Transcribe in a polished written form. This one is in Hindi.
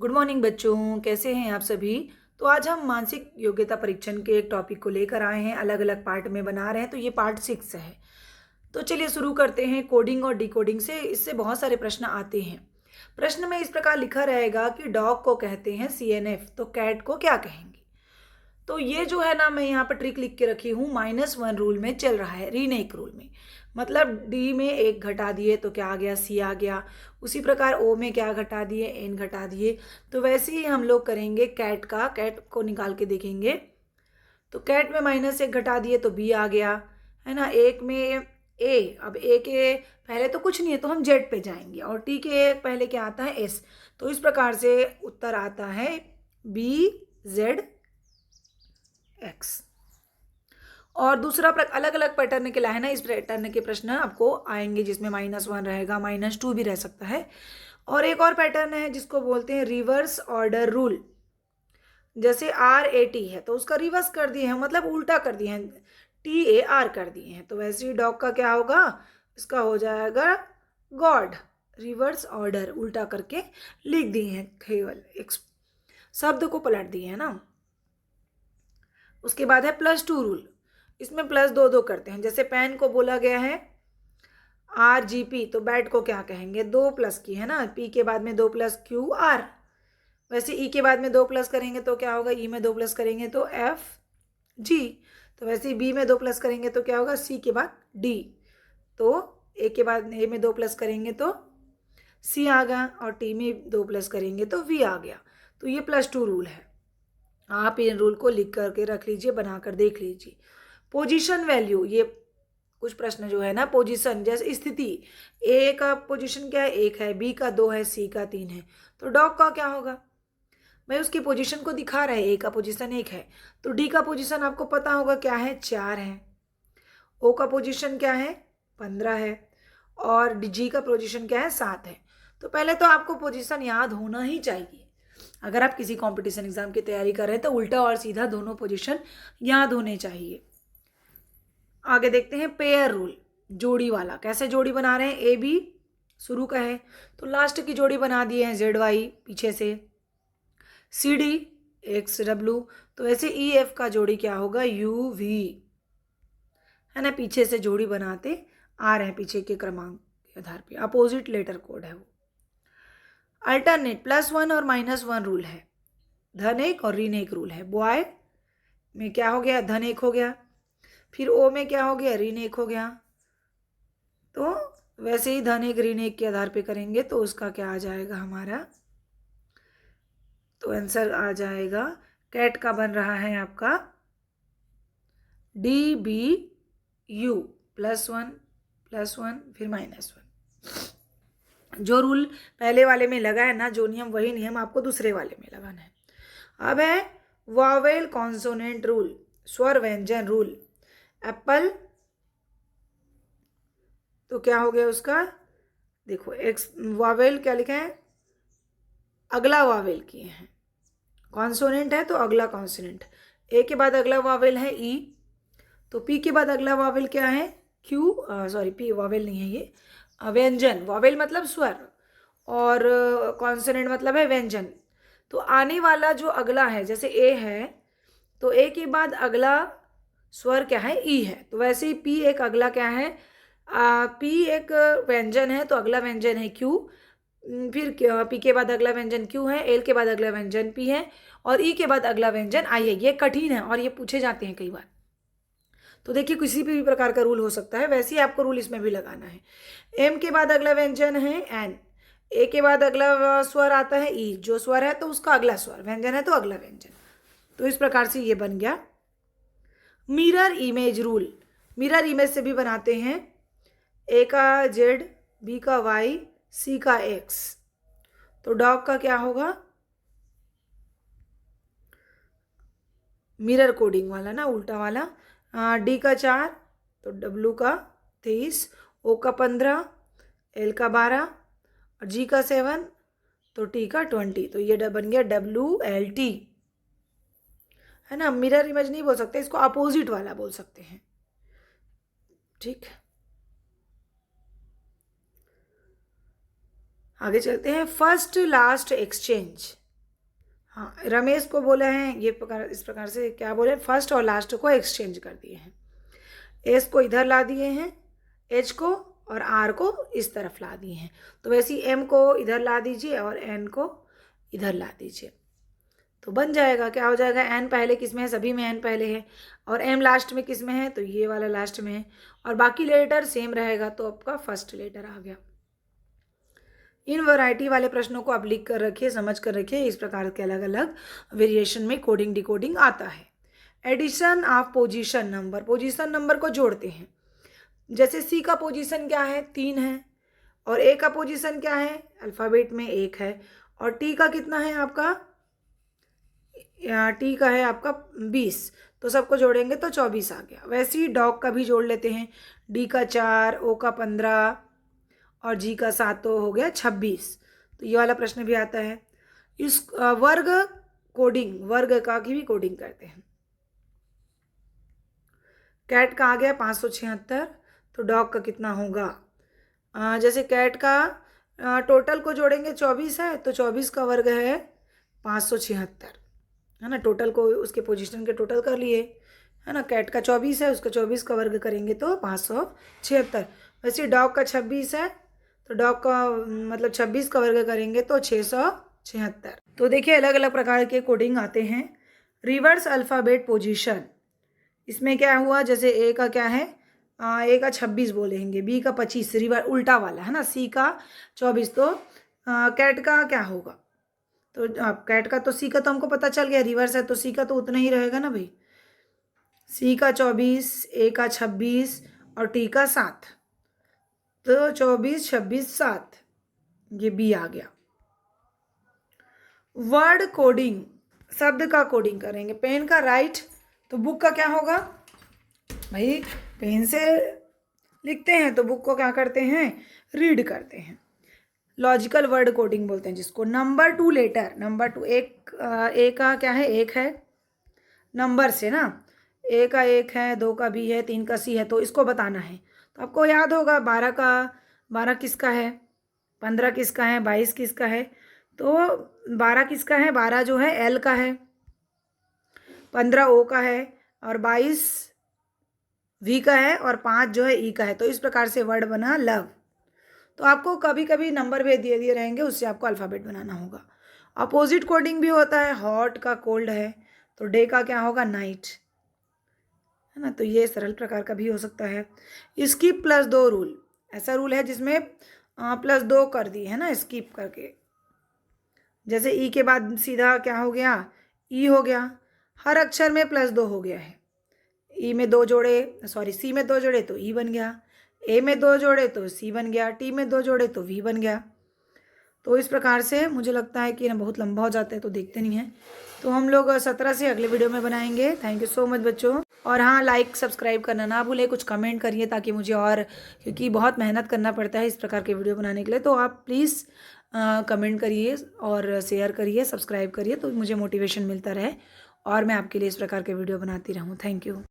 गुड मॉर्निंग बच्चों, कैसे हैं आप सभी। तो आज हम मानसिक योग्यता परीक्षण के एक टॉपिक को लेकर आए हैं, अलग अलग पार्ट में बना रहे हैं। तो ये पार्ट 6 है। तो चलिए शुरू करते हैं कोडिंग और डिकोडिंग से। इससे बहुत सारे प्रश्न आते हैं। प्रश्न में इस प्रकार लिखा रहेगा कि डॉग को कहते हैं CNF, तो कैट को क्या कहेंगे। तो ये जो है ना, मैं यहाँ पर ट्रिक लिख के रखी हूँ। -1 रूल में चल रहा है, रीनेक रूल में। मतलब डी में एक घटा दिए तो क्या आ गया, सी आ गया। उसी प्रकार ओ में क्या घटा दिए, एन घटा दिए। तो वैसे ही हम लोग करेंगे कैट का। कैट को निकाल के देखेंगे तो कैट में -1 घटा दिए तो बी आ गया, है ना। एक में ए, अब ए के पहले तो कुछ नहीं है तो हम जेड पे जाएंगे, और टी के पहले क्या आता है, एस। तो इस प्रकार से उत्तर आता है BZX। और दूसरा अलग अलग पैटर्न के लाए ना, इस पैटर्न के प्रश्न आपको आएंगे जिसमें -1 रहेगा, -2 भी रह सकता है। और एक और पैटर्न है जिसको बोलते हैं रिवर्स ऑर्डर रूल। जैसे RAT है तो उसका रिवर्स कर दिए हैं, मतलब उल्टा कर दिए हैं, TAR कर दिए हैं। तो वैसे ही डॉग का क्या होगा, इसका हो जाएगा गॉड। रिवर्स ऑर्डर उल्टा करके लिख दिए हैं, केवल एक शब्द को पलट दिए हैं ना। उसके बाद है +2 रूल। इसमें प्लस दो करते हैं। जैसे पेन को बोला गया है RGP, तो बैट को क्या कहेंगे, 2 प्लस की, है ना। P के बाद में 2 + QR। वैसे E के बाद में 2 प्लस करेंगे तो क्या होगा, E में 2 प्लस करेंगे तो FG। तो वैसे ही B में 2 प्लस करेंगे तो क्या होगा, C के बाद D। तो A के बाद A में 2 प्लस करेंगे तो C आ गया, और T में 2 प्लस करेंगे तो V आ गया। तो ये +2 रूल है। आप इन रूल को लिख करके रख लीजिए, बनाकर देख लीजिए। पोजीशन वैल्यू, ये कुछ प्रश्न जो है ना, पोजीशन जैसे स्थिति, ए का पोजीशन क्या है, 1 है, बी का 2 है, सी का 3 है। तो डॉग का क्या होगा भाई, उसकी पोजीशन को दिखा रहा है। ए का पोजीशन 1 है, तो डी का पोजीशन आपको पता होगा क्या है, 4 है। ओ का पोजीशन क्या है, 15 है। और जी का पोजीशन क्या है, 7 है। तो पहले तो आपको पोजीशन याद होना ही चाहिए। अगर आप किसी कंपटीशन एग्जाम की तैयारी कर रहे हैं तो उल्टा और सीधा दोनों पोजीशन याद होने चाहिए। आगे देखते हैं पेयर रूल, जोड़ी वाला। कैसे जोड़ी बना रहे हैं, AB शुरू का है तो लास्ट की जोड़ी बना दिए हैं ZY पीछे से, CD XW। तो ऐसे EF का जोड़ी क्या होगा, UV, है ना। पीछे से जोड़ी बनाते आ रहे हैं, पीछे के क्रमांक के आधार पे। अपोजिट लेटर कोड है वो। अल्टरनेट +1 और -1 रूल है। धन एक और ऋण एक रूल है। बॉय में क्या हो गया, धन 1 हो गया। फिर ओ में क्या हो गया, ऋण 1 हो गया। तो वैसे ही धन 1 ऋण 1 के आधार पे करेंगे तो उसका क्या आ जाएगा हमारा, तो आंसर आ जाएगा कैट का बन रहा है आपका DBU, +1 +1 फिर -1। जो रूल पहले वाले में लगा है ना, जो नियम, वही नियम आपको दूसरे वाले में लगाना है। अब है वॉवेल कॉन्सोनेंट रूल, स्वर व्यंजन रूल। एप्पल, तो क्या हो गया उसका, देखो एक्स वावेल क्या लिखा है, अगला वावेल किए हैं। कॉन्सोनेंट है तो अगला कॉन्सोनेंट। ए के बाद अगला वावेल है ई, तो पी के बाद अगला वावेल क्या है, क्यू। सॉरी, पी वावेल नहीं है ये, व्यंजन। वावेल मतलब स्वर, और कॉन्सोनेंट मतलब है व्यंजन। तो आने वाला जो अगला है, जैसे ए है तो ए के बाद अगला स्वर क्या है, ई है। तो वैसे ही पी एक अगला क्या है, पी एक व्यंजन है तो अगला व्यंजन है क्यू। फिर पी के बाद अगला व्यंजन क्यू है, एल के बाद अगला व्यंजन पी है, और ई के बाद अगला व्यंजन आई है। ये कठिन है और ये पूछे जाते हैं कई बार। तो देखिए किसी भी प्रकार का रूल हो सकता है, वैसे ही आपको रूल इसमें भी लगाना है। एम के बाद अगला व्यंजन है एन, ए के बाद अगला स्वर आता है ई। जो स्वर है तो उसका अगला स्वर, व्यंजन है तो अगला व्यंजन। तो इस प्रकार से ये बन गया mirror image rule. Mirror image से भी बनाते हैं, ए का जेड, बी का वाई, सी का एक्स। तो डॉग का क्या होगा, मिरर कोडिंग वाला ना, उल्टा वाला। डी का 4 तो डब्लू का 23, ओ का 15, एल का 12, और जी का 7 तो टी का 20। तो ये बन गया WLT, है ना। मिरर इमेज नहीं बोल सकते, इसको अपोजिट वाला बोल सकते हैं, ठीक। आगे चलते हैं, फर्स्ट लास्ट एक्सचेंज। हाँ, रमेश को बोले हैं ये प्रकार, इस प्रकार से क्या बोले, फर्स्ट और लास्ट को एक्सचेंज कर दिए हैं। एस को इधर ला दिए हैं, एच को, और आर को इस तरफ ला दिए हैं। तो वैसे ही एम को इधर ला दीजिए और एन को इधर ला दीजिए, तो बन जाएगा। क्या हो जाएगा, एन पहले किस में है, सभी में एन पहले है, और एम लास्ट में किस में है, तो ये वाला लास्ट में है, और बाकी लेटर सेम रहेगा, तो आपका फर्स्ट लेटर आ गया। इन वैरायटी वाले प्रश्नों को आप लिख कर रखिए, समझ कर रखिए। इस प्रकार के अलग अलग वेरिएशन में कोडिंग डिकोडिंग आता है। Addition of position number, position number को जोड़ते हैं। जैसे सी का पोजीशन क्या है, 3 है, और ए का पोजीशन क्या है, अल्फ़ाबेट में 1 है, और टी का कितना है आपका, टी का है आपका 20, तो सबको जोड़ेंगे तो 24 आ गया। वैसे ही डॉग का भी जोड़ लेते हैं। डी का 4, ओ का 15 और जी का 7, तो हो गया 26। तो ये वाला प्रश्न भी आता है। इस वर्ग कोडिंग, वर्ग का की भी कोडिंग करते हैं। कैट का आ गया 576, तो डॉग का कितना होगा, जैसे कैट का टोटल को जोड़ेंगे 24 है, तो 24 का वर्ग है 576, है ना। टोटल को उसके पोजीशन के टोटल कर लिए, है ना। कैट का 24 है, उसका 24 का वर्ग करेंगे तो 576। वैसे डॉग का 26 है, तो डॉग का मतलब 26 का वर्ग करेंगे तो 676। तो देखिए अलग अलग प्रकार के कोडिंग आते हैं। रिवर्स अल्फ़ाबेट पोजीशन, इसमें क्या हुआ, जैसे ए का क्या है, ए का 26 बोलेंगे, बी का 25, रिवर उल्टा वाला है ना, सी का 24, तो कैट का क्या होगा, तो कैट का तो सी का तो हमको पता चल गया, रिवर्स है तो सी का तो उतना ही रहेगा ना भाई। सी का 24, ए का 26 और टी का 7, तो 24, 26, 7, ये बी आ गया। वर्ड कोडिंग, शब्द का कोडिंग करेंगे। पेन का राइट, तो बुक का क्या होगा भाई, पेन से लिखते हैं तो बुक को क्या करते हैं, रीड करते हैं। लॉजिकल वर्ड कोडिंग बोलते हैं जिसको। नंबर 2 लेटर, नंबर 2, एक ए का क्या है, 1 है नंबर से ना, ए का 1 है, 2 का बी है, 3 का सी है, तो इसको बताना है। तो आपको याद होगा 12 किसका है, 15 किसका है, 22 किसका है, तो 12 किसका है, 12 जो है एल का है, 15 ओ का है, और 22 वी का है, और 5 जो है ई का है। तो इस प्रकार से वर्ड बना लव। तो आपको कभी कभी नंबर भी दिए दिए रहेंगे, उससे आपको अल्फ़ाबेट बनाना होगा। अपोजिट कोडिंग भी होता है। हॉट का कोल्ड है, तो डे का क्या होगा, नाइट, है ना। तो ये सरल प्रकार का भी हो सकता है। स्किप +2 रूल, ऐसा रूल है जिसमें +2 कर दी है ना, स्किप करके। जैसे ई के बाद सीधा क्या हो गया, ई हो गया। हर अक्षर में +2 हो गया है। ई में 2 जोड़े, सॉरी सी में 2 जोड़े तो ई बन गया, ए में 2 जोड़े तो सी बन गया, टी में 2 जोड़े तो वी बन गया। तो इस प्रकार से मुझे लगता है कि ना बहुत लंबा हो जाता है तो देखते नहीं हैं। तो हम लोग 17 से अगले वीडियो में बनाएंगे। थैंक यू सो मच बच्चों। और हाँ, लाइक सब्सक्राइब करना ना भूलें, कुछ कमेंट करिए ताकि मुझे और, क्योंकि बहुत मेहनत करना पड़ता है इस प्रकार के वीडियो बनाने के लिए। तो आप प्लीज़ कमेंट करिए और शेयर करिए, सब्सक्राइब करिए, तो मुझे मोटिवेशन मिलता रहे और मैं आपके लिए इस प्रकार के वीडियो बनाती रहूँ। Thank you.